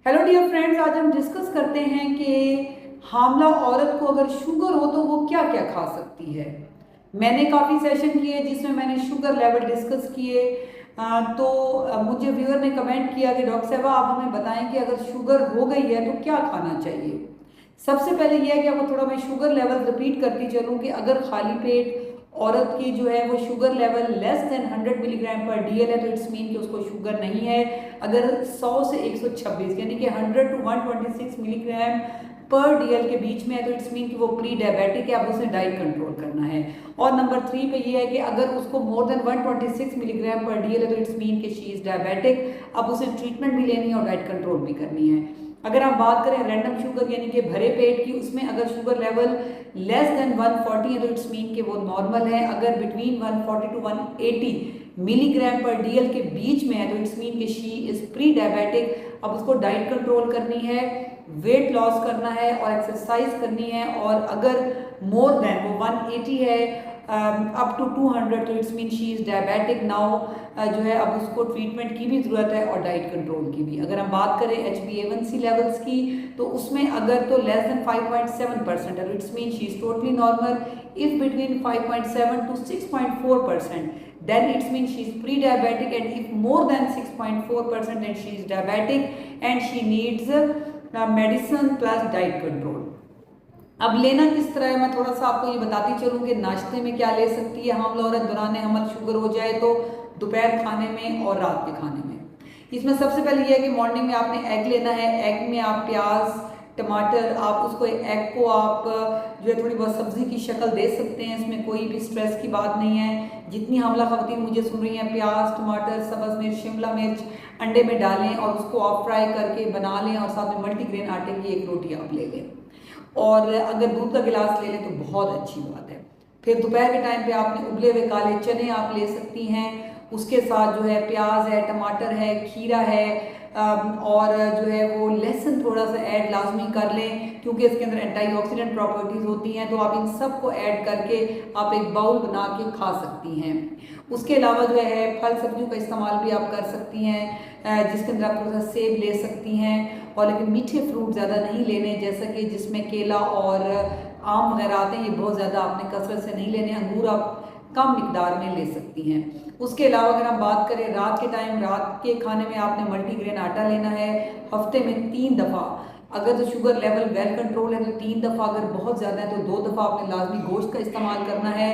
Hello dear friends, आज हम discuss करते हैं कि हामला औरत को अगर शुगर हो तो वो क्या क्या खा सकती है। मैंने काफ़ी सेशन किए जिसमें मैंने शुगर लेवल डिस्कस किए। मुझे व्यूअर ने कमेंट किया कि डॉक्टर साहब आप हमें बताएं कि अगर शुगर हो गई है तो क्या खाना चाहिए। सबसे पहले यह है कि आपको थोड़ा मैं शुगर लेवल रिपीट करती चलूँ कि अगर खाली पेट औरत की जो है वो sugar level less than 100 milligram पर डीएल है तो इट्स मीन कि उसको शुगर नहीं है। अगर 100 से 126 यानी कि 100 टू 126 मिलीग्राम पर डीएल के बीच में है तो इट्स मीन कि वो प्री डायबिटिक है, अब उसे डाइट कंट्रोल करना है। और नंबर 3 पे ये है कि अगर उसको मोर देन 126 मिलीग्राम पर डीएल है तो इट्स मीन कि शी इज डायबिटिक, अब उसे ट्रीटमेंट भी लेनी है और डाइट कंट्रोल भी करनी है। अगर आप बात करें रैंडम शुगर यानी कि भरे पेट की, उसमें अगर शुगर लेवल लेस देन 140 है तो इट्स मीन कि वो नॉर्मल है। अगर बिटवीन 140 टू 180 मिलीग्राम पर डीएल के बीच में है तो इट्स मीन कि शी इज प्री डायबिटिक, अब उसको डाइट कंट्रोल करनी है, वेट लॉस करना है और एक्सरसाइज करनी है। और अगर मोर देन वो 180 है अप टू 200 तो it's mean she is diabetic now, जो है अब उसको ट्रीटमेंट की भी ज़रूरत है और डाइट कंट्रोल की भी। अगर हम बात करें HbA1c लेवल्स की तो उसमें अगर तो लेस देन 5.7% है it's mean she is totally normal. If between 5.7 to 6.4% then it means she is pre-diabetic, and if more than 6.4% then she is diabetic and she needs medicine plus diet control। अब लेना किस तरह है मैं थोड़ा सा आपको ये बताती चलूँ कि नाश्ते में क्या ले सकती है हामला औरत दौरान हमल शुगर हो जाए तो, दोपहर खाने में और रात के खाने में। इसमें सबसे पहले ये है कि मॉर्निंग में आपने एग लेना है। एग में आप प्याज टमाटर, आप उसको एग को आप जो है थोड़ी बहुत सब्जी की शक्ल दे सकते हैं, इसमें कोई भी स्ट्रेस की बात नहीं है। जितनी हमला खवातीन मुझे सुन रही हैं, प्याज टमाटर सब्ज मिर्च शिमला मिर्च अंडे में डालें और उसको आप फ्राई करके बना लें और साथ में मल्टीग्रेन आटे की एक रोटी आप ले लें और अगर दूध का गिलास ले लें तो बहुत अच्छी बात है। फिर दोपहर के टाइम पे आपने उबले हुए काले चने आप ले सकती हैं, उसके साथ जो है प्याज है टमाटर है खीरा है और जो है वो लहसुन थोड़ा सा ऐड लाजमी कर लें क्योंकि इसके अंदर एंटीऑक्सीडेंट प्रॉपर्टीज़ होती हैं। तो आप इन सब को ऐड करके आप एक बाउल बना के खा सकती हैं। उसके अलावा जो है फल सब्जियों का इस्तेमाल भी आप कर सकती हैं, जिसके अंदर आप थोड़ा सा सेब ले सकती हैं और लेकिन मीठे फ्रूट ज़्यादा नहीं लेने, जैसा कि जिसमें केला और आम वगैरह आते हैं, ये बहुत ज़्यादा आपने कसरत से नहीं लेने। अंगूर आप कम मिकदार में ले सकती हैं। उसके अलावा अगर हम बात करें रात के टाइम, रात के खाने में आपने मल्टीग्रेन आटा लेना है हफ्ते में 3 दफ़ा। अगर तो शुगर लेवल वेल कंट्रोल है तो 3 दफ़ा, अगर बहुत ज़्यादा है तो 2 दफ़ा आपने लाजमी गोश्त का इस्तेमाल करना है।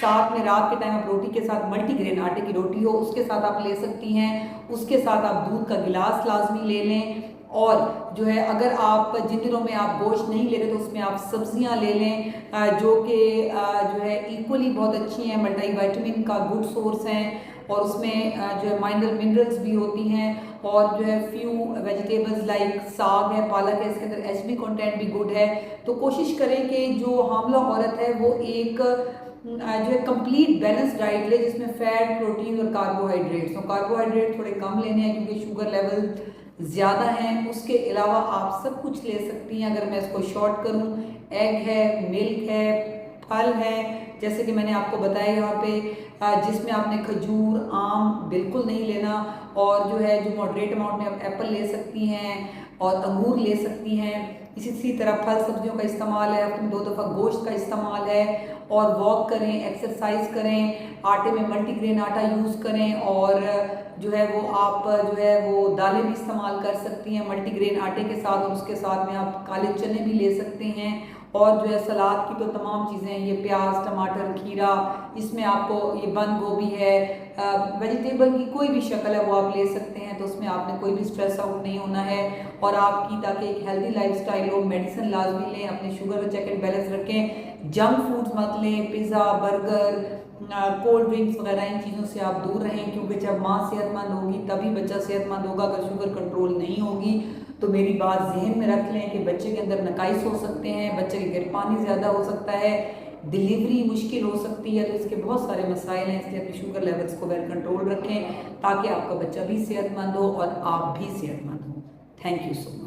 साथ में रात के टाइम आप रोटी के साथ मल्टीग्रेन आटे की रोटी हो उसके साथ आप ले सकती हैं। उसके साथ आप दूध का गिलास लाजमी ले लें और जो है अगर आप जिन दिनों में आप गोश्त नहीं ले रहे तो उसमें आप सब्जियां ले लें जो कि जो है इक्वली बहुत अच्छी हैं, मल्टीविटामिन का गुड सोर्स हैं और उसमें जो है माइनर मिनरल्स भी होती हैं और जो है फ्यू वेजिटेबल्स लाइक साग है पालक है, इसके अंदर HB कंटेंट भी गुड है। तो कोशिश करें कि जो हामला औरत है वो एक जो है कंप्लीट बैलेंस डाइट ले जिसमें फैट प्रोटीन और कार्बोहाइड्रेट्स, और कार्बोहाइड्रेट थोड़े कम लेने हैं क्योंकि शुगर लेवल ज़्यादा हैं। उसके अलावा आप सब कुछ ले सकती हैं। अगर मैं इसको शॉर्ट करूं, एग है मिल्क है फल है जैसे कि मैंने आपको बताया यहाँ पे, जिसमें आपने खजूर आम बिल्कुल नहीं लेना और जो है जो मॉडरेट अमाउंट में आप एप्पल ले सकती हैं और अंगूर ले सकती हैं। इसी तरह फल सब्जियों का इस्तेमाल है, हफ्ते में 2 दफ़ा गोश्त का इस्तेमाल है और वॉक करें एक्सरसाइज करें, आटे में मल्टीग्रेन आटा यूज़ करें और जो है वो आप जो है वो दालें भी इस्तेमाल कर सकती हैं मल्टीग्रेन आटे के साथ और उसके साथ में आप काले चने भी ले सकते हैं। और जो है सलाद की तो तमाम चीज़ें, ये प्याज टमाटर खीरा, इसमें आपको ये बंद गोभी है, वेजिटेबल की कोई भी शक्ल है वो आप ले सकते हैं। तो उसमें आपने कोई भी स्ट्रेस आउट नहीं होना है और आपकी ताकि एक हेल्दी लाइफस्टाइल हो, मेडिसिन लाजमी लें, अपने शुगर का चेक एंड बैलेंस रखें, जंक फूड्स मत लें, पिज़्ज़ा बर्गर कोल्ड ड्रिंक्स वगैरह इन चीज़ों से आप दूर रहें क्योंकि जब माँ सेहतमंद होगी तभी बच्चा सेहतमंद होगा। अगर शुगर कंट्रोल नहीं होगी तो मेरी बात जहन में रख लें कि बच्चे के अंदर नकाइस हो सकते हैं, बच्चे के गिरपानी ज़्यादा हो सकता है, डिलीवरी मुश्किल हो सकती है। तो इसके बहुत सारे मसाइल हैं, इसलिए अपने शुगर लेवल्स को वेल कंट्रोल रखें ताकि आपका बच्चा भी सेहतमंद हो और आप भी सेहतमंद हो। Thank you so much.